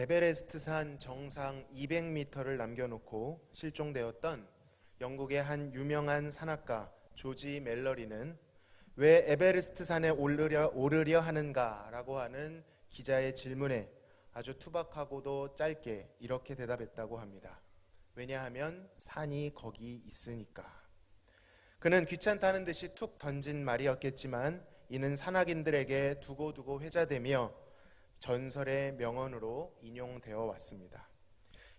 에베레스트산 정상 200m를 남겨놓고 실종되었던 영국의 한 유명한 산악가 조지 멜러리는 왜 에베레스트산에 오르려 하는가라고 하는 기자의 질문에 아주 투박하고도 짧게 이렇게 대답했다고 합니다. 왜냐하면 산이 거기 있으니까. 그는 귀찮다는 듯이 툭 던진 말이었겠지만 이는 산악인들에게 두고두고 회자되며 전설의 명언으로 인용되어 왔습니다.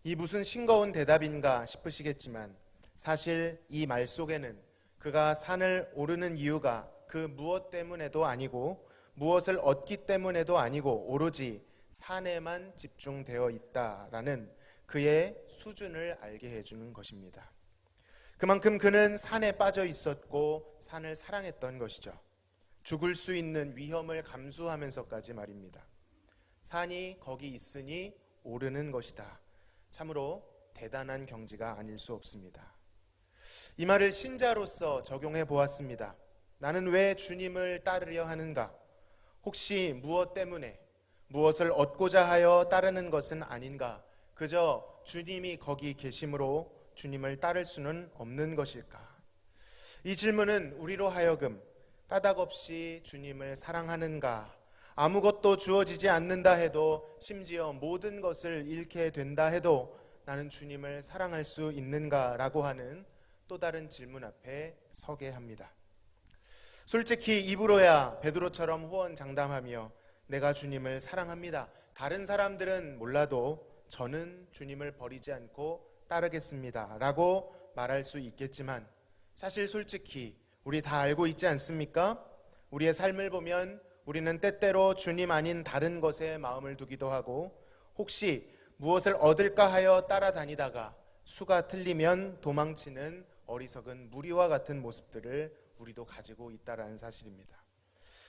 이 무슨 싱거운 대답인가 싶으시겠지만 사실 이 말 속에는 그가 산을 오르는 이유가 그 무엇 때문에도 아니고 무엇을 얻기 때문에도 아니고 오로지 산에만 집중되어 있다라는 그의 수준을 알게 해주는 것입니다. 그만큼 그는 산에 빠져 있었고 산을 사랑했던 것이죠. 죽을 수 있는 위험을 감수하면서까지 말입니다. 산이 거기 있으니 오르는 것이다. 참으로 대단한 경지가 아닐 수 없습니다. 이 말을 신자로서 적용해 보았습니다. 나는 왜 주님을 따르려 하는가? 혹시 무엇 때문에 무엇을 얻고자 하여 따르는 것은 아닌가? 그저 주님이 거기 계심으로 주님을 따를 수는 없는 것일까? 이 질문은 우리로 하여금 까닭없이 주님을 사랑하는가? 아무것도 주어지지 않는다 해도 심지어 모든 것을 잃게 된다 해도 나는 주님을 사랑할 수 있는가라고 하는 또 다른 질문 앞에 서게 합니다. 솔직히 입으로야 베드로처럼 호언장담하며 내가 주님을 사랑합니다. 다른 사람들은 몰라도 저는 주님을 버리지 않고 따르겠습니다 라고 말할 수 있겠지만 사실 솔직히 우리 다 알고 있지 않습니까? 우리의 삶을 보면 우리는 때때로 주님 아닌 다른 것에 마음을 두기도 하고 혹시 무엇을 얻을까 하여 따라다니다가 수가 틀리면 도망치는 어리석은 무리와 같은 모습들을 우리도 가지고 있다는 사실입니다.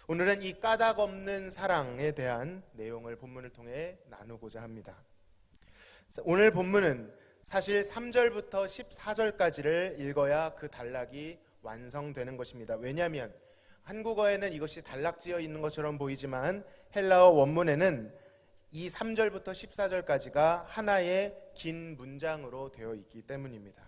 오늘은 이 까닭 없는 사랑에 대한 내용을 본문을 통해 나누고자 합니다. 오늘 본문은 사실 3절부터 14절까지를 읽어야 그 단락이 완성되는 것입니다. 왜냐하면 한국어에는 이것이 단락지어 있는 것처럼 보이지만 헬라어 원문에는 이 3절부터 14절까지가 하나의 긴 문장으로 되어 있기 때문입니다.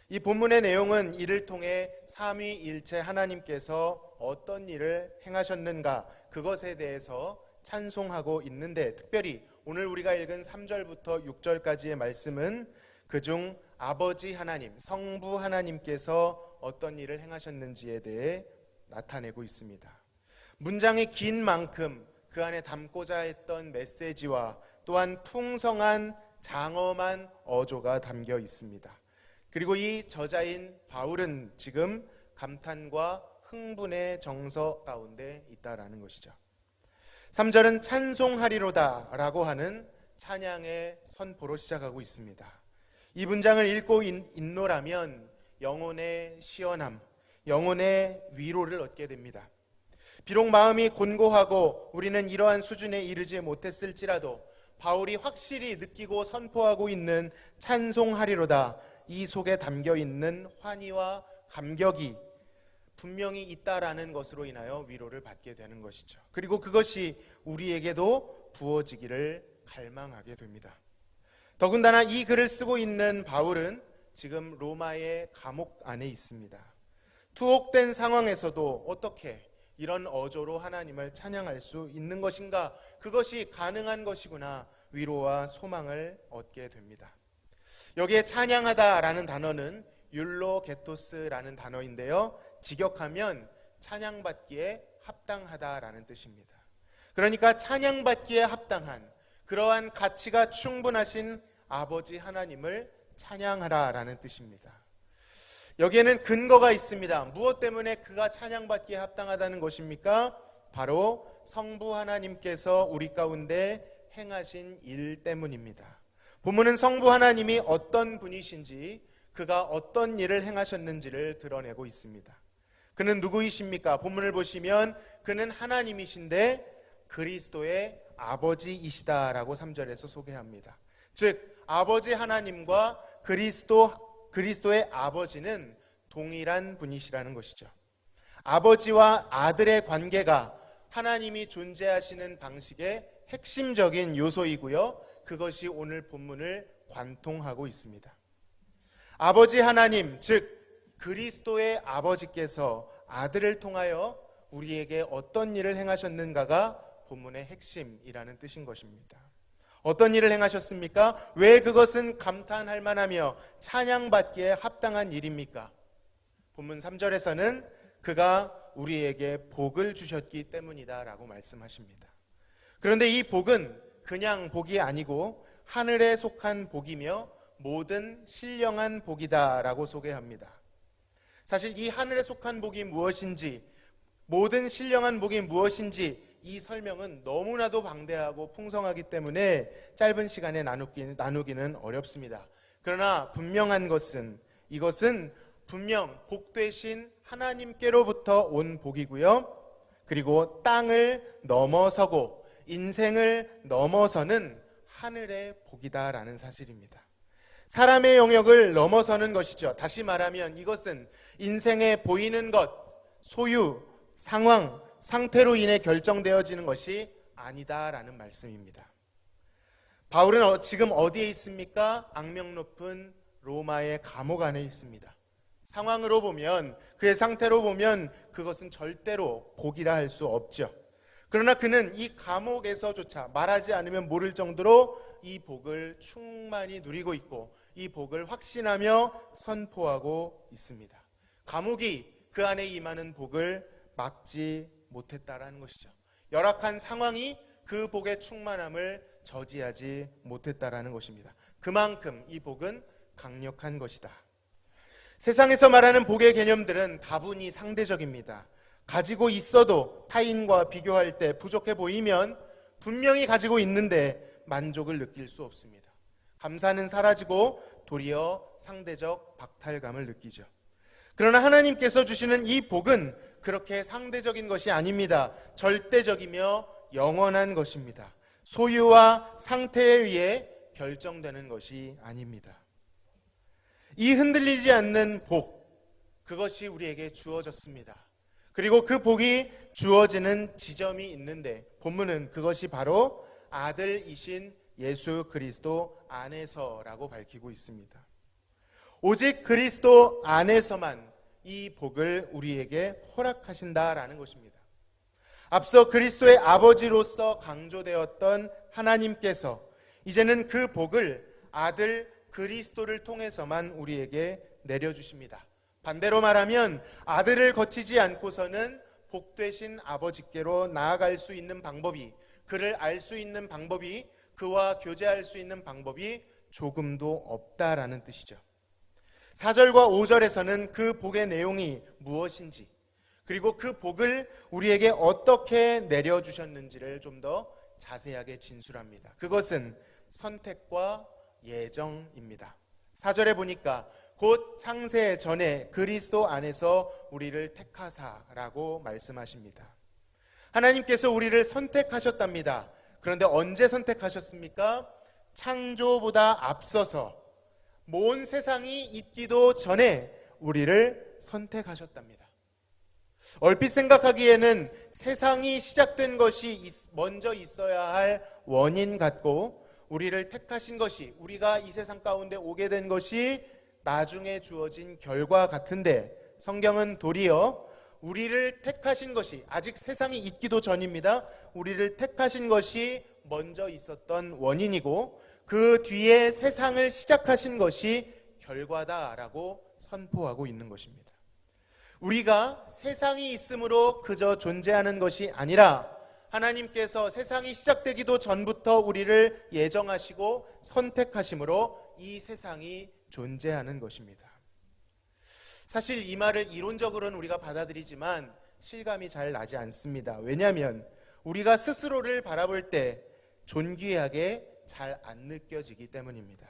이 본문의 내용은 이를 통해 삼위일체 하나님께서 어떤 일을 행하셨는가 그것에 대해서 찬송하고 있는데 특별히 오늘 우리가 읽은 3절부터 6절까지의 말씀은 그중 아버지 하나님, 성부 하나님께서 어떤 일을 행하셨는지에 대해 나타내고 있습니다. 문장이 긴 만큼 그 안에 담고자 했던 메시지와 또한 풍성한 장엄한 어조가 담겨 있습니다. 그리고 이 저자인 바울은 지금 감탄과 흥분의 정서 가운데 있다라는 것이죠. 3절은 찬송하리로다 라고 하는 찬양의 선포로 시작하고 있습니다. 이 문장을 읽고 있노라면 영혼의 시원함, 영혼의 위로를 얻게 됩니다. 비록 마음이 곤고하고 우리는 이러한 수준에 이르지 못했을지라도 바울이 확실히 느끼고 선포하고 있는 찬송하리로다 이 속에 담겨 있는 환희와 감격이 분명히 있다라는 것으로 인하여 위로를 받게 되는 것이죠. 그리고 그것이 우리에게도 부어지기를 갈망하게 됩니다. 더군다나 이 글을 쓰고 있는 바울은 지금 로마의 감옥 안에 있습니다. 투옥된 상황에서도 어떻게 이런 어조로 하나님을 찬양할 수 있는 것인가? 그것이 가능한 것이구나 위로와 소망을 얻게 됩니다. 여기에 찬양하다라는 단어는 율로게토스라는 단어인데요. 직역하면 찬양받기에 합당하다라는 뜻입니다. 그러니까 찬양받기에 합당한 그러한 가치가 충분하신 아버지 하나님을 찬양하라라는 뜻입니다. 여기에는 근거가 있습니다. 무엇 때문에 그가 찬양받기에 합당하다는 것입니까? 바로 성부 하나님께서 우리 가운데 행하신 일 때문입니다. 본문은 성부 하나님이 어떤 분이신지 그가 어떤 일을 행하셨는지를 드러내고 있습니다. 그는 누구이십니까? 본문을 보시면 그는 하나님이신데 그리스도의 아버지이시다라고 3절에서 소개합니다. 즉 아버지 하나님과 그리스도의 아버지는 동일한 분이시라는 것이죠. 아버지와 아들의 관계가 하나님이 존재하시는 방식의 핵심적인 요소이고요. 그것이 오늘 본문을 관통하고 있습니다. 아버지 하나님, 즉 그리스도의 아버지께서 아들을 통하여 우리에게 어떤 일을 행하셨는가가 본문의 핵심이라는 뜻인 것입니다. 어떤 일을 행하셨습니까? 왜 그것은 감탄할 만하며 찬양받기에 합당한 일입니까? 본문 3절에서는 그가 우리에게 복을 주셨기 때문이다 라고 말씀하십니다. 그런데 이 복은 그냥 복이 아니고 하늘에 속한 복이며 모든 신령한 복이다 라고 소개합니다. 사실 이 하늘에 속한 복이 무엇인지, 모든 신령한 복이 무엇인지 이 설명은 너무나도 방대하고 풍성하기 때문에 짧은 시간에 나누기는 어렵습니다. 그러나 분명한 것은 이것은 분명 복되신 하나님께로부터 온 복이고요. 그리고 땅을 넘어서고 인생을 넘어서는 하늘의 복이다라는 사실입니다. 사람의 영역을 넘어서는 것이죠. 다시 말하면 이것은 인생에 보이는 것, 소유, 상황, 상태로 인해 결정되어지는 것이 아니다라는 말씀입니다. 바울은 지금 어디에 있습니까? 악명 높은 로마의 감옥 안에 있습니다. 상황으로 보면, 그의 상태로 보면 그것은 절대로 복이라 할 수 없죠. 그러나 그는 이 감옥에서조차 말하지 않으면 모를 정도로 이 복을 충만히 누리고 있고 이 복을 확신하며 선포하고 있습니다. 감옥이 그 안에 임하는 복을 막지 못했다라는 것이죠. 열악한 상황이 그 복의 충만함을 저지하지 못했다라는 것입니다. 그만큼 이 복은 강력한 것이다. 세상에서 말하는 복의 개념들은 다분히 상대적입니다. 가지고 있어도 타인과 비교할 때 부족해 보이면 분명히 가지고 있는데 만족을 느낄 수 없습니다. 감사는 사라지고 도리어 상대적 박탈감을 느끼죠. 그러나 하나님께서 주시는 이 복은 그렇게 상대적인 것이 아닙니다. 절대적이며 영원한 것입니다. 소유와 상태에 의해 결정되는 것이 아닙니다. 이 흔들리지 않는 복, 그것이 우리에게 주어졌습니다. 그리고 그 복이 주어지는 지점이 있는데 본문은 그것이 바로 아들이신 예수 그리스도 안에서라고 밝히고 있습니다. 오직 그리스도 안에서만 이 복을 우리에게 허락하신다라는 것입니다. 앞서 그리스도의 아버지로서 강조되었던 하나님께서 이제는 그 복을 아들 그리스도를 통해서만 우리에게 내려주십니다. 반대로 말하면 아들을 거치지 않고서는 복되신 아버지께로 나아갈 수 있는 방법이, 그를 알 수 있는 방법이, 그와 교제할 수 있는 방법이 조금도 없다라는 뜻이죠. 4절과 5절에서는 그 복의 내용이 무엇인지, 그리고 그 복을 우리에게 어떻게 내려주셨는지를 좀 더 자세하게 진술합니다. 그것은 선택과 예정입니다. 4절에 보니까 곧 창세 전에 그리스도 안에서 우리를 택하사라고 말씀하십니다. 하나님께서 우리를 선택하셨답니다. 그런데 언제 선택하셨습니까? 창조보다 앞서서 모든 세상이 있기도 전에 우리를 선택하셨답니다. 얼핏 생각하기에는 세상이 시작된 것이 먼저 있어야 할 원인 같고 우리를 택하신 것이, 우리가 이 세상 가운데 오게 된 것이 나중에 주어진 결과 같은데 성경은 도리어 우리를 택하신 것이, 아직 세상이 있기도 전입니다. 우리를 택하신 것이 먼저 있었던 원인이고 그 뒤에 세상을 시작하신 것이 결과다라고 선포하고 있는 것입니다. 우리가 세상이 있으므로 그저 존재하는 것이 아니라 하나님께서 세상이 시작되기도 전부터 우리를 예정하시고 선택하심으로 이 세상이 존재하는 것입니다. 사실 이 말을 이론적으로는 우리가 받아들이지만 실감이 잘 나지 않습니다. 왜냐하면 우리가 스스로를 바라볼 때 존귀하게 잘 안 느껴지기 때문입니다.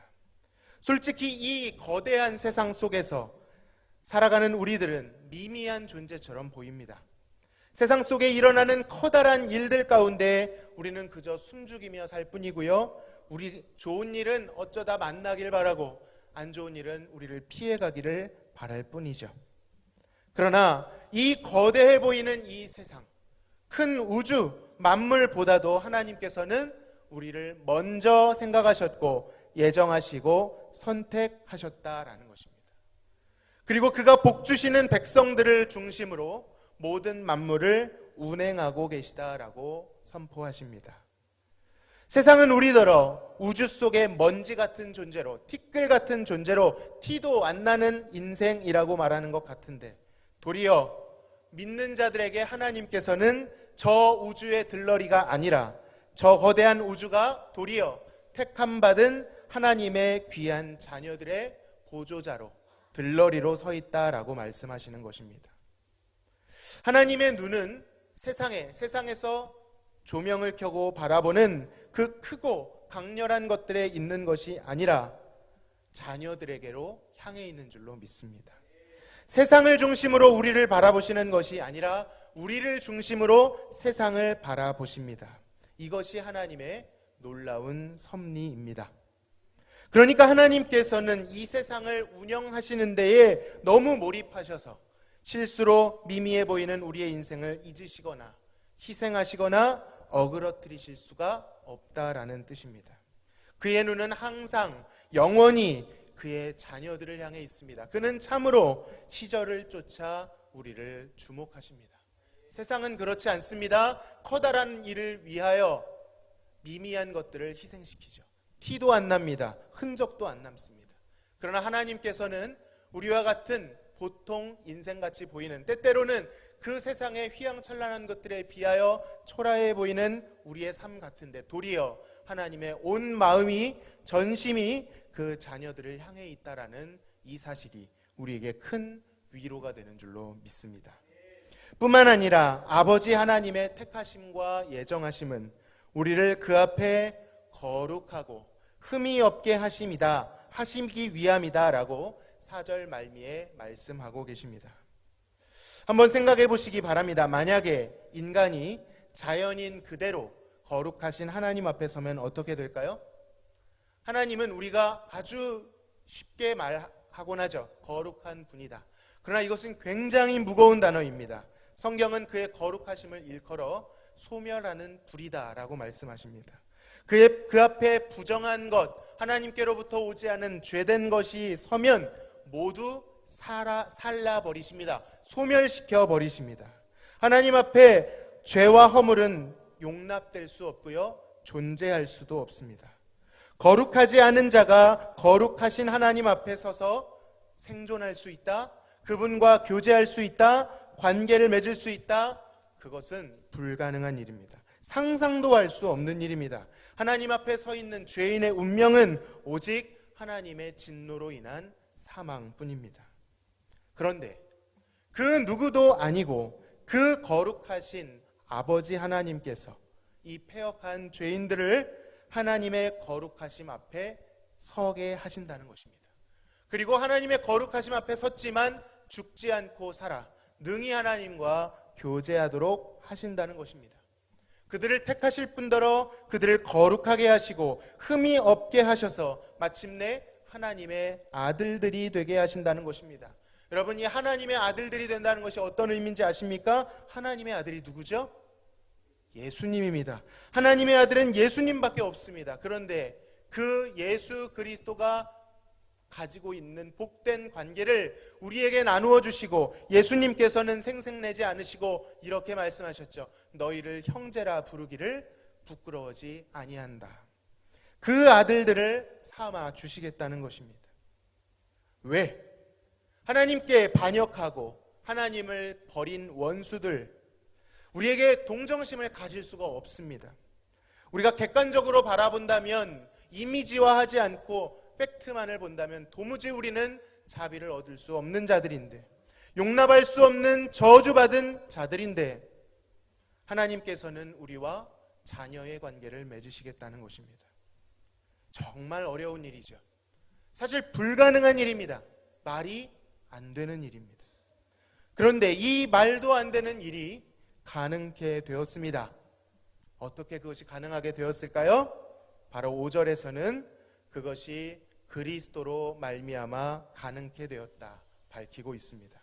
솔직히 이 거대한 세상 속에서 살아가는 우리들은 미미한 존재처럼 보입니다. 세상 속에 일어나는 커다란 일들 가운데 우리는 그저 숨죽이며 살 뿐이고요. 우리 좋은 일은 어쩌다 만나길 바라고 안 좋은 일은 우리를 피해가기를 바랄 뿐이죠. 그러나 이 거대해 보이는 이 세상, 큰 우주, 만물보다도 하나님께서는 우리를 먼저 생각하셨고 예정하시고 선택하셨다라는 것입니다. 그리고 그가 복 주시는 백성들을 중심으로 모든 만물을 운행하고 계시다라고 선포하십니다. 세상은 우리더러 우주 속의 먼지 같은 존재로, 티끌 같은 존재로 티도 안 나는 인생이라고 말하는 것 같은데, 도리어 믿는 자들에게 하나님께서는 저 우주의 들러리가 아니라 저 거대한 우주가 도리어 택함받은 하나님의 귀한 자녀들의 보조자로, 들러리로 서 있다라고 말씀하시는 것입니다. 하나님의 눈은 세상에서 조명을 켜고 바라보는 그 크고 강렬한 것들에 있는 것이 아니라 자녀들에게로 향해 있는 줄로 믿습니다. 세상을 중심으로 우리를 바라보시는 것이 아니라 우리를 중심으로 세상을 바라보십니다. 이것이 하나님의 놀라운 섭리입니다. 그러니까 하나님께서는 이 세상을 운영하시는 데에 너무 몰입하셔서 실수로 미미해 보이는 우리의 인생을 잊으시거나 희생하시거나 어그러뜨리실 수가 없다라는 뜻입니다. 그의 눈은 항상 영원히 그의 자녀들을 향해 있습니다. 그는 참으로 시절을 쫓아 우리를 주목하십니다. 세상은 그렇지 않습니다. 커다란 일을 위하여 미미한 것들을 희생시키죠. 티도 안 납니다. 흔적도 안 남습니다. 그러나 하나님께서는 우리와 같은 보통 인생같이 보이는, 때때로는 그 세상의 휘황찬란한 것들에 비하여 초라해 보이는 우리의 삶 같은데 도리어 하나님의 온 마음이, 전심이 그 자녀들을 향해 있다라는 이 사실이 우리에게 큰 위로가 되는 줄로 믿습니다. 뿐만 아니라 아버지 하나님의 택하심과 예정하심은 우리를 그 앞에 거룩하고 흠이 없게 하시기 위함이다 라고 4절 말미에 말씀하고 계십니다. 한번 생각해 보시기 바랍니다. 만약에 인간이 자연인 그대로 거룩하신 하나님 앞에 서면 어떻게 될까요? 하나님은 우리가 아주 쉽게 말하곤 하죠. 거룩한 분이다. 그러나 이것은 굉장히 무거운 단어입니다. 성경은 그의 거룩하심을 일컬어 소멸하는 불이다 라고 말씀하십니다. 그 앞에 부정한 것, 하나님께로부터 오지 않은 죄된 것이 서면 모두 살라버리십니다. 소멸시켜 버리십니다. 하나님 앞에 죄와 허물은 용납될 수 없고요, 존재할 수도 없습니다. 거룩하지 않은 자가 거룩하신 하나님 앞에 서서 생존할 수 있다, 그분과 교제할 수 있다, 관계를 맺을 수 있다, 그것은 불가능한 일입니다. 상상도 할 수 없는 일입니다. 하나님 앞에 서 있는 죄인의 운명은 오직 하나님의 진노로 인한 사망뿐입니다. 그런데 그 누구도 아니고 그 거룩하신 아버지 하나님께서 이 패역한 죄인들을 하나님의 거룩하심 앞에 서게 하신다는 것입니다. 그리고 하나님의 거룩하심 앞에 섰지만 죽지 않고 살아 능히 하나님과 교제하도록 하신다는 것입니다. 그들을 택하실 뿐더러 그들을 거룩하게 하시고 흠이 없게 하셔서 마침내 하나님의 아들들이 되게 하신다는 것입니다. 여러분, 이 하나님의 아들들이 된다는 것이 어떤 의미인지 아십니까? 하나님의 아들이 누구죠? 예수님입니다. 하나님의 아들은 예수님밖에 없습니다. 그런데 그 예수 그리스도가 가지고 있는 복된 관계를 우리에게 나누어 주시고 예수님께서는 생색내지 않으시고 이렇게 말씀하셨죠. 너희를 형제라 부르기를 부끄러워지 아니한다. 그 아들들을 삼아 주시겠다는 것입니다. 왜? 하나님께 반역하고 하나님을 버린 원수들, 우리에게 동정심을 가질 수가 없습니다. 우리가 객관적으로 바라본다면, 이미지화하지 않고 팩트만을 본다면 도무지 우리는 자비를 얻을 수 없는 자들인데, 용납할 수 없는 저주받은 자들인데, 하나님께서는 우리와 자녀의 관계를 맺으시겠다는 것입니다. 정말 어려운 일이죠. 사실 불가능한 일입니다. 말이 안 되는 일입니다. 그런데 이 말도 안 되는 일이 가능케 되었습니다. 어떻게 그것이 가능하게 되었을까요? 바로 5절에서는 그것이 그리스도로 말미암아 가능케 되었다 밝히고 있습니다.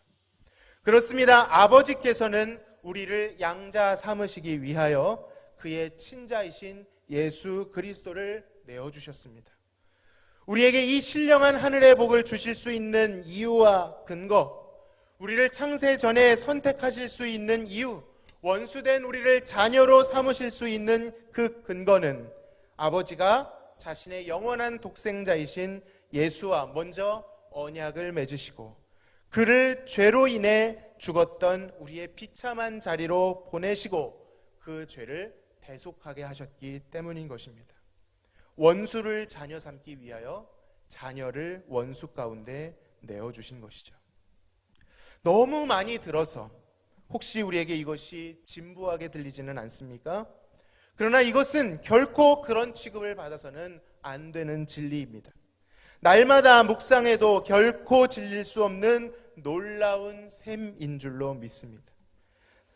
그렇습니다. 아버지께서는 우리를 양자 삼으시기 위하여 그의 친자이신 예수 그리스도를 내어주셨습니다. 우리에게 이 신령한 하늘의 복을 주실 수 있는 이유와 근거, 우리를 창세 전에 선택하실 수 있는 이유, 원수된 우리를 자녀로 삼으실 수 있는 그 근거는 아버지가 자신의 영원한 독생자이신 예수와 먼저 언약을 맺으시고 그를 죄로 인해 죽었던 우리의 비참한 자리로 보내시고 그 죄를 대속하게 하셨기 때문인 것입니다. 원수를 자녀 삼기 위하여 자녀를 원수 가운데 내어주신 것이죠. 너무 많이 들어서 혹시 우리에게 이것이 진부하게 들리지는 않습니까? 그러나 이것은 결코 그런 취급을 받아서는 안 되는 진리입니다. 날마다 묵상해도 결코 질릴 수 없는 놀라운 셈인 줄로 믿습니다.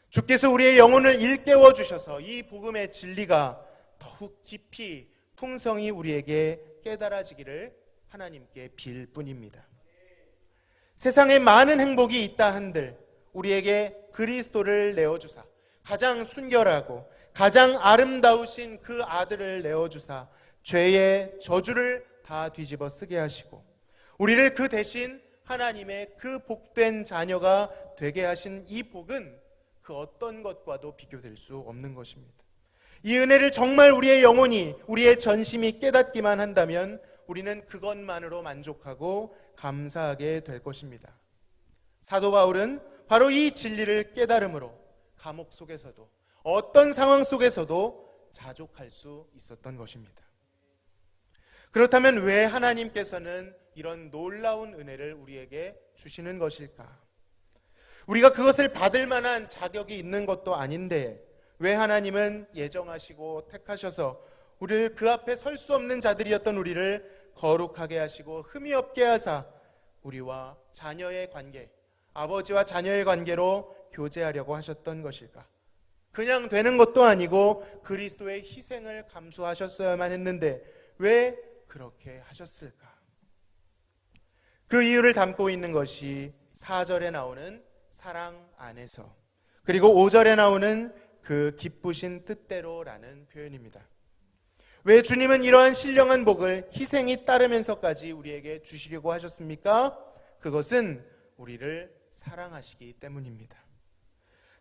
주께서 우리의 영혼을 일깨워 주셔서 이 복음의 진리가 더욱 깊이 풍성히 우리에게 깨달아지기를 하나님께 빌 뿐입니다. 세상에 많은 행복이 있다 한들 우리에게 그리스도를 내어주사 가장 순결하고 가장 아름다우신 그 아들을 내어주사 죄의 저주를 다 뒤집어 쓰게 하시고 우리를 그 대신 하나님의 그 복된 자녀가 되게 하신 이 복은 그 어떤 것과도 비교될 수 없는 것입니다. 이 은혜를 정말 우리의 영혼이, 우리의 전심이 깨닫기만 한다면 우리는 그것만으로 만족하고 감사하게 될 것입니다. 사도 바울은 바로 이 진리를 깨달음으로 감옥 속에서도 어떤 상황 속에서도 자족할 수 있었던 것입니다. 그렇다면 왜 하나님께서는 이런 놀라운 은혜를 우리에게 주시는 것일까? 우리가 그것을 받을 만한 자격이 있는 것도 아닌데 왜 하나님은 예정하시고 택하셔서 우리를 그 앞에 설 수 없는 자들이었던 우리를 거룩하게 하시고 흠이 없게 하사 우리와 자녀의 관계, 아버지와 자녀의 관계로 교제하려고 하셨던 것일까? 그냥 되는 것도 아니고 그리스도의 희생을 감수하셨어야만 했는데 왜 그렇게 하셨을까? 그 이유를 담고 있는 것이 4절에 나오는 사랑 안에서, 그리고 5절에 나오는 그 기쁘신 뜻대로라는 표현입니다. 왜 주님은 이러한 신령한 복을 희생이 따르면서까지 우리에게 주시려고 하셨습니까? 그것은 우리를 사랑하시기 때문입니다.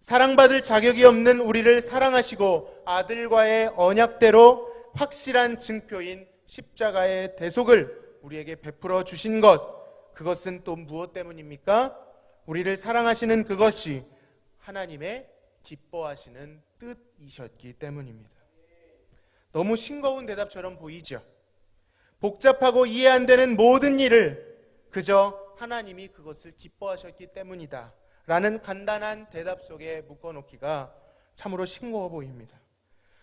사랑받을 자격이 없는 우리를 사랑하시고 아들과의 언약대로 확실한 증표인 십자가의 대속을 우리에게 베풀어 주신 것, 그것은 또 무엇 때문입니까? 우리를 사랑하시는 그것이 하나님의 기뻐하시는 뜻이셨기 때문입니다. 너무 싱거운 대답처럼 보이죠? 복잡하고 이해 안 되는 모든 일을 그저 하나님이 그것을 기뻐하셨기 때문이다 라는 간단한 대답 속에 묶어놓기가 참으로 싱거워 보입니다.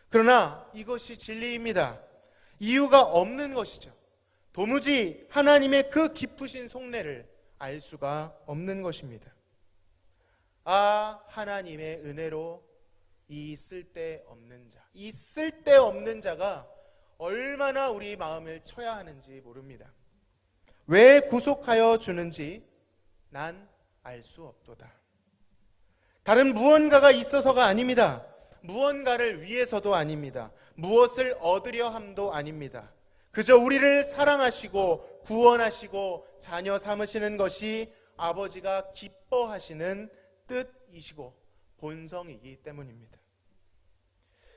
그러나 이것이 진리입니다. 이유가 없는 것이죠. 도무지 하나님의 그 깊으신 속내를 알 수가 없는 것입니다. 아, 하나님의 은혜로 이 쓸데없는 자, 이 쓸데없는 자가 얼마나 우리 마음을 쳐야 하는지 모릅니다. 왜 구속하여 주는지 난 알 수 없도다. 다른 무언가가 있어서가 아닙니다. 무언가를 위해서도 아닙니다. 무엇을 얻으려 함도 아닙니다. 그저 우리를 사랑하시고 구원하시고 자녀 삼으시는 것이 아버지가 기뻐하시는 뜻이시고 본성이기 때문입니다.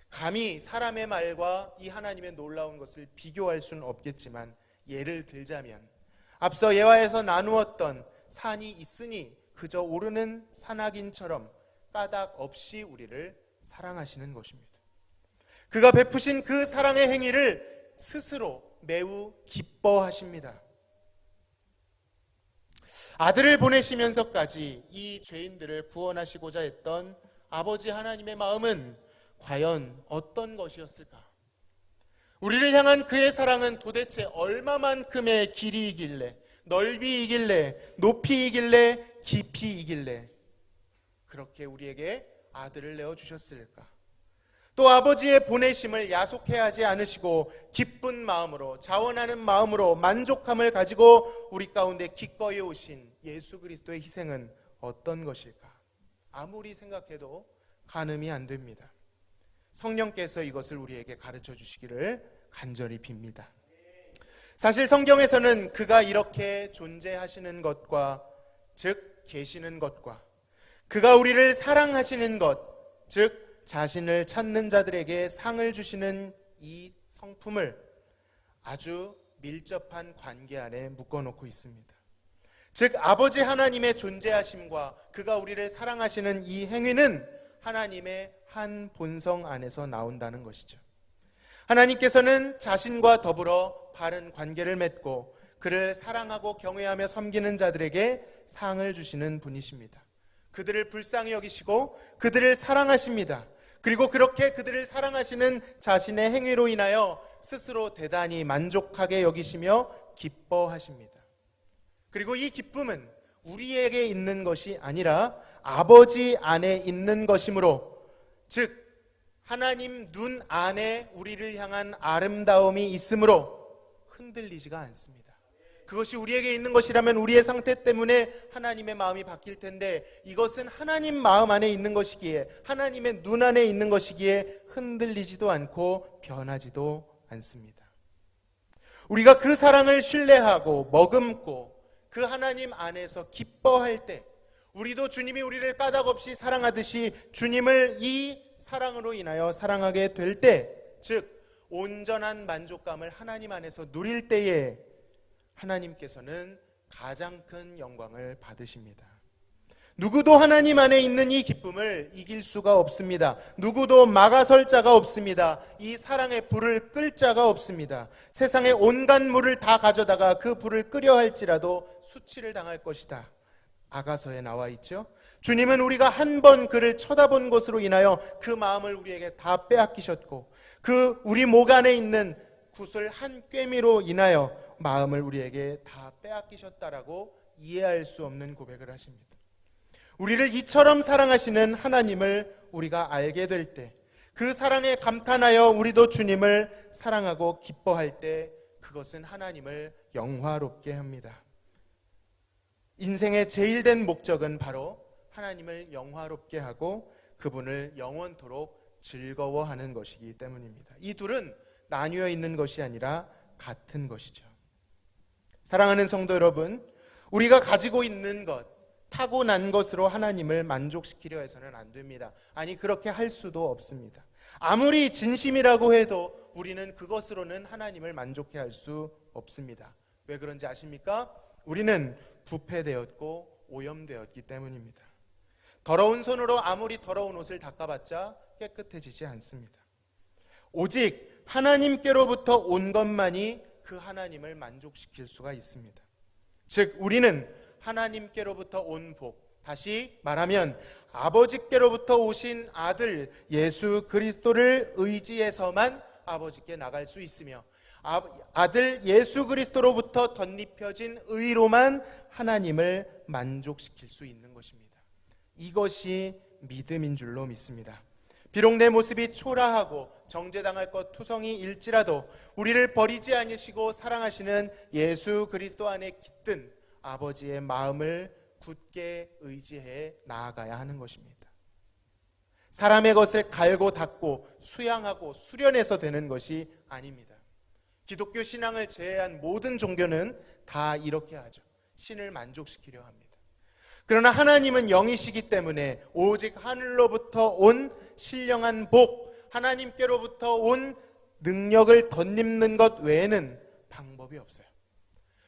감히 사람의 말과 이 하나님의 놀라운 것을 비교할 수는 없겠지만 예를 들자면 앞서 예화에서 나누었던 산이 있으니 그저 오르는 산악인처럼 까닭 없이 우리를 사랑하시는 것입니다. 그가 베푸신 그 사랑의 행위를 스스로 매우 기뻐하십니다. 아들을 보내시면서까지 이 죄인들을 구원하시고자 했던 아버지 하나님의 마음은 과연 어떤 것이었을까? 우리를 향한 그의 사랑은 도대체 얼마만큼의 길이이길래, 넓이이길래, 높이이길래, 깊이이길래 그렇게 우리에게 아들을 내어주셨을까? 또 아버지의 보내심을 야속해 하지 않으시고 기쁜 마음으로, 자원하는 마음으로 만족함을 가지고 우리 가운데 기꺼이 오신 예수 그리스도의 희생은 어떤 것일까? 아무리 생각해도 가늠이 안 됩니다. 성령께서 이것을 우리에게 가르쳐 주시기를 간절히 빕니다. 사실 성경에서는 그가 이렇게 존재하시는 것과, 즉 계시는 것과, 그가 우리를 사랑하시는 것, 즉 자신을 찾는 자들에게 상을 주시는 이 성품을 아주 밀접한 관계 안에 묶어놓고 있습니다. 즉 아버지 하나님의 존재하심과 그가 우리를 사랑하시는 이 행위는 하나님의 한 본성 안에서 나온다는 것이죠. 하나님께서는 자신과 더불어 바른 관계를 맺고 그를 사랑하고 경외하며 섬기는 자들에게 상을 주시는 분이십니다. 그들을 불쌍히 여기시고 그들을 사랑하십니다. 그리고 그렇게 그들을 사랑하시는 자신의 행위로 인하여 스스로 대단히 만족하게 여기시며 기뻐하십니다. 그리고 이 기쁨은 우리에게 있는 것이 아니라 아버지 안에 있는 것이므로, 즉 하나님 눈 안에 우리를 향한 아름다움이 있으므로 흔들리지가 않습니다. 그것이 우리에게 있는 것이라면 우리의 상태 때문에 하나님의 마음이 바뀔 텐데, 이것은 하나님 마음 안에 있는 것이기에, 하나님의 눈 안에 있는 것이기에 흔들리지도 않고 변하지도 않습니다. 우리가 그 사랑을 신뢰하고 머금고 그 하나님 안에서 기뻐할 때, 우리도 주님이 우리를 까닭없이 사랑하듯이 주님을 이 사랑으로 인하여 사랑하게 될 때, 즉 온전한 만족감을 하나님 안에서 누릴 때에 하나님께서는 가장 큰 영광을 받으십니다. 누구도 하나님 안에 있는 이 기쁨을 이길 수가 없습니다. 누구도 막아설 자가 없습니다. 이 사랑의 불을 끌 자가 없습니다. 세상의 온갖 물을 다 가져다가 그 불을 끄려 할지라도 수치를 당할 것이다. 아가서에 나와 있죠. 주님은 우리가 한 번 그를 쳐다본 것으로 인하여 그 마음을 우리에게 다 빼앗기셨고, 그 우리 목 안에 있는 구슬 한 꿰미로 인하여 마음을 우리에게 다 빼앗기셨다라고 이해할 수 없는 고백을 하십니다. 우리를 이처럼 사랑하시는 하나님을 우리가 알게 될 때, 그 사랑에 감탄하여 우리도 주님을 사랑하고 기뻐할 때, 그것은 하나님을 영화롭게 합니다. 인생의 제일 된 목적은 바로 하나님을 영화롭게 하고 그분을 영원토록 즐거워하는 것이기 때문입니다. 이 둘은 나뉘어 있는 것이 아니라 같은 것이죠. 사랑하는 성도 여러분, 우리가 가지고 있는 것, 타고난 것으로 하나님을 만족시키려 해서는 안 됩니다. 아니, 그렇게 할 수도 없습니다. 아무리 진심이라고 해도 우리는 그것으로는 하나님을 만족해 할 수 없습니다. 왜 그런지 아십니까? 우리는 부패되었고 오염되었기 때문입니다. 더러운 손으로 아무리 더러운 옷을 닦아봤자 깨끗해지지 않습니다. 오직 하나님께로부터 온 것만이 그 하나님을 만족시킬 수가 있습니다. 즉 우리는 하나님께로부터 온 복, 다시 말하면 아버지께로부터 오신 아들 예수 그리스도를 의지해서만 아버지께 나갈 수 있으며, 아들 예수 그리스도로부터 덧입혀진 의로만 하나님을 만족시킬 수 있는 것입니다. 이것이 믿음인 줄로 믿습니다. 비록 내 모습이 초라하고 정죄당할 것 투성이일지라도 우리를 버리지 않으시고 사랑하시는 예수 그리스도 안에 깃든 아버지의 마음을 굳게 의지해 나아가야 하는 것입니다. 사람의 것을 갈고 닦고 수양하고 수련해서 되는 것이 아닙니다. 기독교 신앙을 제외한 모든 종교는 다 이렇게 하죠. 신을 만족시키려 합니다. 그러나 하나님은 영이시기 때문에 오직 하늘로부터 온 신령한 복, 하나님께로부터 온 능력을 덧입는 것 외에는 방법이 없어요.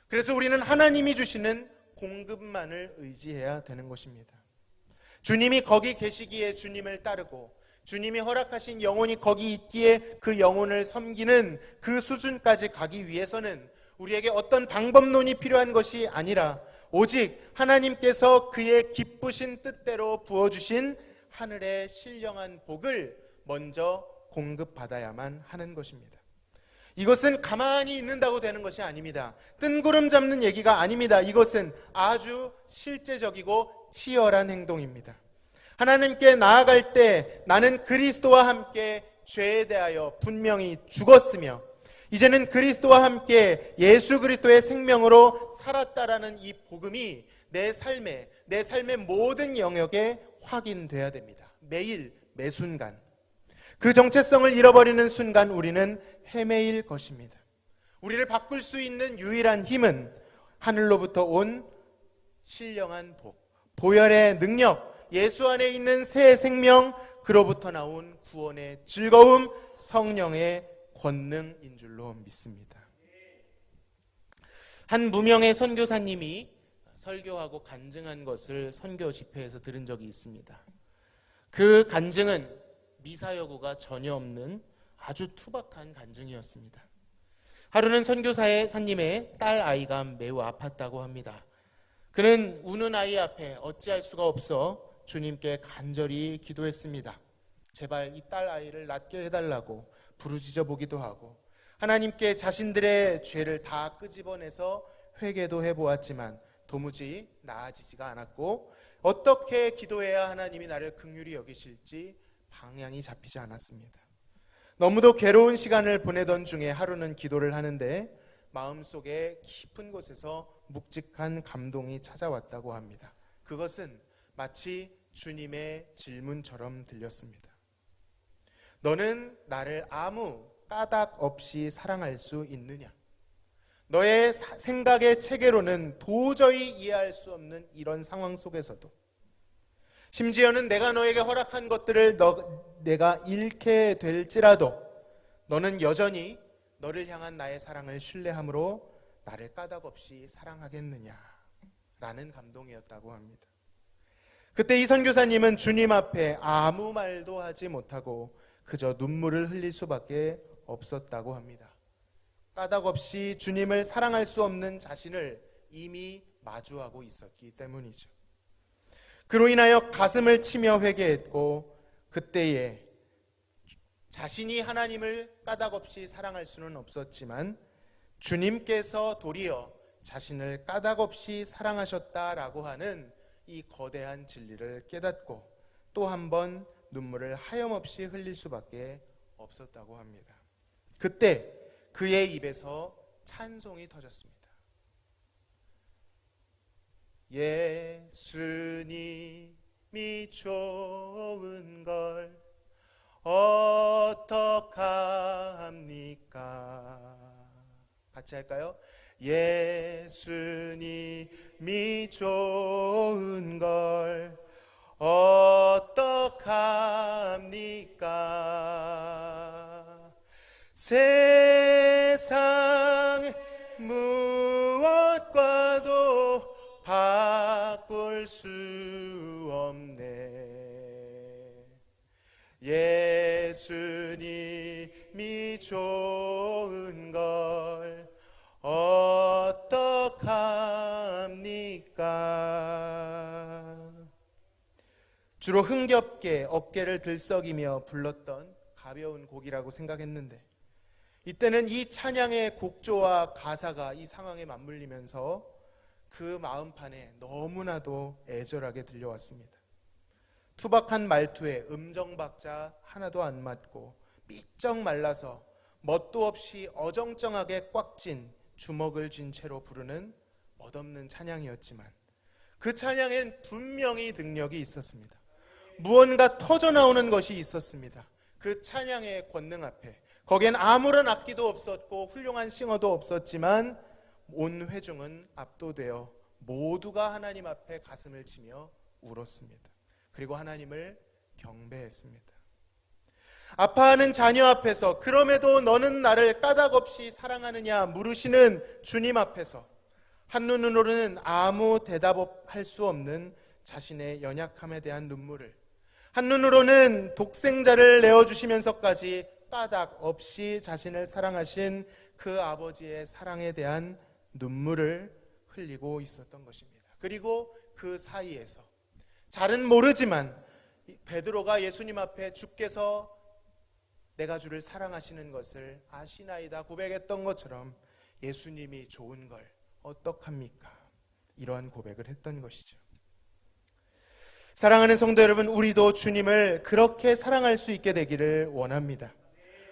그래서 우리는 하나님이 주시는 공급만을 의지해야 되는 것입니다. 주님이 거기 계시기에 주님을 따르고, 주님이 허락하신 영혼이 거기 있기에 그 영혼을 섬기는 그 수준까지 가기 위해서는 우리에게 어떤 방법론이 필요한 것이 아니라 오직 하나님께서 그의 기쁘신 뜻대로 부어주신 하늘의 신령한 복을 먼저 공급받아야만 하는 것입니다. 이것은 가만히 있는다고 되는 것이 아닙니다. 뜬구름 잡는 얘기가 아닙니다. 이것은 아주 실제적이고 치열한 행동입니다. 하나님께 나아갈 때 나는 그리스도와 함께 죄에 대하여 분명히 죽었으며 이제는 그리스도와 함께 예수 그리스도의 생명으로 살았다라는 이 복음이 내 삶의 모든 영역에 확인돼야 됩니다. 매일 매순간. 그 정체성을 잃어버리는 순간 우리는 헤매일 것입니다. 우리를 바꿀 수 있는 유일한 힘은 하늘로부터 온 신령한 복, 보혈의 능력, 예수 안에 있는 새 생명, 그로부터 나온 구원의 즐거움, 성령의 권능인 줄로 믿습니다. 한 무명의 선교사님이 설교하고 간증한 것을 선교 집회에서 들은 적이 있습니다. 그 간증은 미사여구가 전혀 없는 아주 투박한 간증이었습니다. 하루는 선교사님의 딸 아이가 매우 아팠다고 합니다. 그는 우는 아이 앞에 어찌할 수가 없어 주님께 간절히 기도했습니다. 제발 이 딸 아이를 낫게 해달라고 부르짖어 보기도 하고 하나님께 자신들의 죄를 다 끄집어내서 회개도 해보았지만 도무지 나아지지가 않았고 어떻게 기도해야 하나님이 나를 긍휼히 여기실지 방향이 잡히지 않았습니다. 너무도 괴로운 시간을 보내던 중에 하루는 기도를 하는데 마음속에 깊은 곳에서 묵직한 감동이 찾아왔다고 합니다. 그것은 마치 주님의 질문처럼 들렸습니다. 너는 나를 아무 까닭 없이 사랑할 수 있느냐? 너의 생각의 체계로는 도저히 이해할 수 없는 이런 상황 속에서도 심지어는 내가 너에게 허락한 것들을 내가 잃게 될지라도 너는 여전히 너를 향한 나의 사랑을 신뢰함으로 나를 까닭 없이 사랑하겠느냐? 라는 감동이었다고 합니다. 그때 이 선교사님은 주님 앞에 아무 말도 하지 못하고 그저 눈물을 흘릴 수밖에 없었다고 합니다. 까닭 없이 주님을 사랑할 수 없는 자신을 이미 마주하고 있었기 때문이죠. 그로 인하여 가슴을 치며 회개했고 그때에 자신이 하나님을 까닭 없이 사랑할 수는 없었지만 주님께서 도리어 자신을 까닭 없이 사랑하셨다라고 하는 이 거대한 진리를 깨닫고 또 한 번 눈물을 하염없이 흘릴 수밖에 없었다고 합니다. 그때 그의 입에서 찬송이 터졌습니다. 예수님이 좋은 걸 어떡합니까? 같이 할까요? 예수님이 좋은 걸 어떡합니까? 세상 무엇과도 바꿀 수 없네. 예수님이 좋은 걸 어떡합니까? 주로 흥겹게 어깨를 들썩이며 불렀던 가벼운 곡이라고 생각했는데 이때는 이 찬양의 곡조와 가사가 이 상황에 맞물리면서 그 마음판에 너무나도 애절하게 들려왔습니다. 투박한 말투에 음정박자 하나도 안 맞고 삐쩍 말라서 멋도 없이 어정쩡하게 꽉 찐 주먹을 쥔 채로 부르는 멋없는 찬양이었지만 그 찬양엔 분명히 능력이 있었습니다. 무언가 터져나오는 것이 있었습니다. 그 찬양의 권능 앞에 거기엔 아무런 악기도 없었고 훌륭한 싱어도 없었지만 온 회중은 압도되어 모두가 하나님 앞에 가슴을 치며 울었습니다. 그리고 하나님을 경배했습니다. 아파하는 자녀 앞에서 그럼에도 너는 나를 까닭없이 사랑하느냐 물으시는 주님 앞에서 한눈으로는 아무 대답할 수 없는 자신의 연약함에 대한 눈물을, 한눈으로는 독생자를 내어주시면서까지 까닭 없이 자신을 사랑하신 그 아버지의 사랑에 대한 눈물을 흘리고 있었던 것입니다. 그리고 그 사이에서 잘은 모르지만 베드로가 예수님 앞에 주께서 내가 주를 사랑하시는 것을 아시나이다 고백했던 것처럼 예수님이 좋은 걸 어떡합니까? 이러한 고백을 했던 것이죠. 사랑하는 성도 여러분, 우리도 주님을 그렇게 사랑할 수 있게 되기를 원합니다.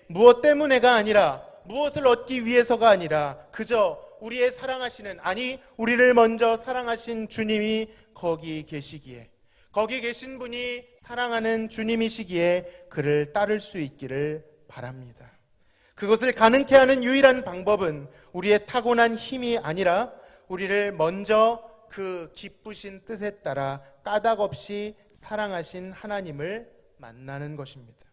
무엇 때문에가 아니라, 무엇을 얻기 위해서가 아니라 그저 우리의 사랑하시는, 아니 우리를 먼저 사랑하신 주님이 거기 계시기에 거기 계신 분이 사랑하는 주님이시기에 그를 따를 수 있기를 바랍니다. 그것을 가능케 하는 유일한 방법은 우리의 타고난 힘이 아니라 우리를 먼저 그 기쁘신 뜻에 따라 까닭 없이 사랑하신 하나님을 만나는 것입니다.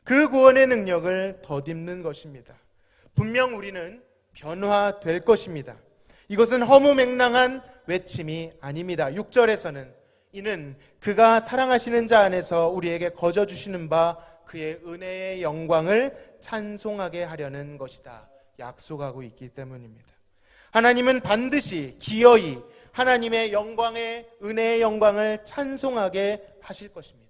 그 구원의 능력을 덧입는 것입니다. 분명 우리는 변화될 것입니다. 이것은 허무맹랑한 외침이 아닙니다. 6절에서는 이는 그가 사랑하시는 자 안에서 우리에게 거저 주시는 바 그의 은혜의 영광을 찬송하게 하려는 것이다 약속하고 있기 때문입니다. 하나님은 반드시 기어이 하나님의 영광의 은혜의 영광을 찬송하게 하실 것입니다.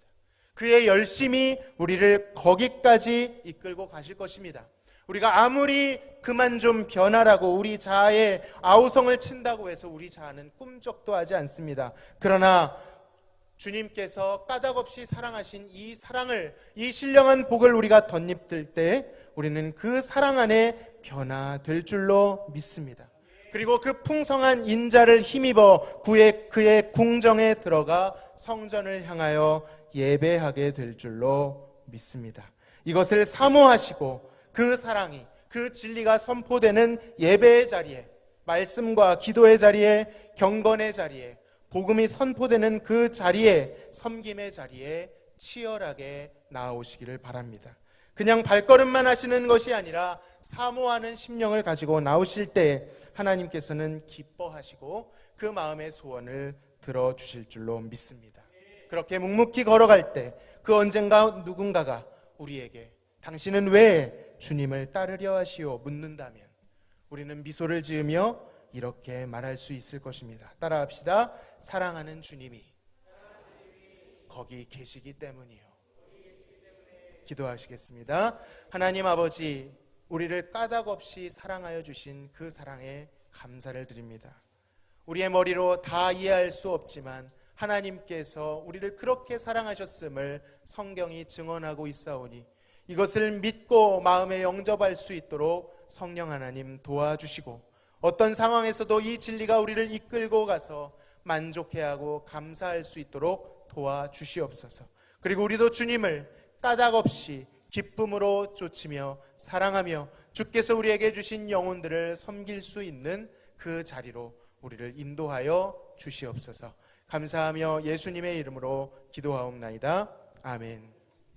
그의 열심히 우리를 거기까지 이끌고 가실 것입니다. 우리가 아무리 그만 좀 변하라고 우리 자아에 아우성을 친다고 해서 우리 자아는 꿈쩍도 하지 않습니다. 그러나 주님께서 까닭없이 사랑하신 이 사랑을, 이 신령한 복을 우리가 덧입을 때 우리는 그 사랑 안에 변화될 줄로 믿습니다. 그리고 그 풍성한 인자를 힘입어 그의 궁정에 들어가 성전을 향하여 예배하게 될 줄로 믿습니다. 이것을 사모하시고 그 사랑이, 그 진리가 선포되는 예배의 자리에, 말씀과 기도의 자리에, 경건의 자리에, 복음이 선포되는 그 자리에, 섬김의 자리에 치열하게 나아오시기를 바랍니다. 그냥 발걸음만 하시는 것이 아니라 사모하는 심령을 가지고 나오실 때 하나님께서는 기뻐하시고 그 마음의 소원을 들어주실 줄로 믿습니다. 그렇게 묵묵히 걸어갈 때 그 언젠가 누군가가 우리에게 당신은 왜 주님을 따르려 하시오 묻는다면 우리는 미소를 지으며 이렇게 말할 수 있을 것입니다. 따라합시다. 사랑하는 주님이 거기 계시기 때문이요. 기도하시겠습니다. 하나님 아버지, 우리를 까닭 없이 사랑하여 주신 그 사랑에 감사를 드립니다. 우리의 머리로 다 이해할 수 없지만 하나님께서 우리를 그렇게 사랑하셨음을 성경이 증언하고 있사오니 이것을 믿고 마음에 영접할 수 있도록 성령 하나님 도와주시고 어떤 상황에서도 이 진리가 우리를 이끌고 가서 만족해하고 감사할 수 있도록 도와주시옵소서. 그리고 우리도 주님을 까닭 없이 기쁨으로 쫓으며 사랑하며 주께서 우리에게 주신 영혼들을 섬길 수 있는 그 자리로 우리를 인도하여 주시옵소서. 감사하며 예수님의 이름으로 기도하옵나이다. 아멘.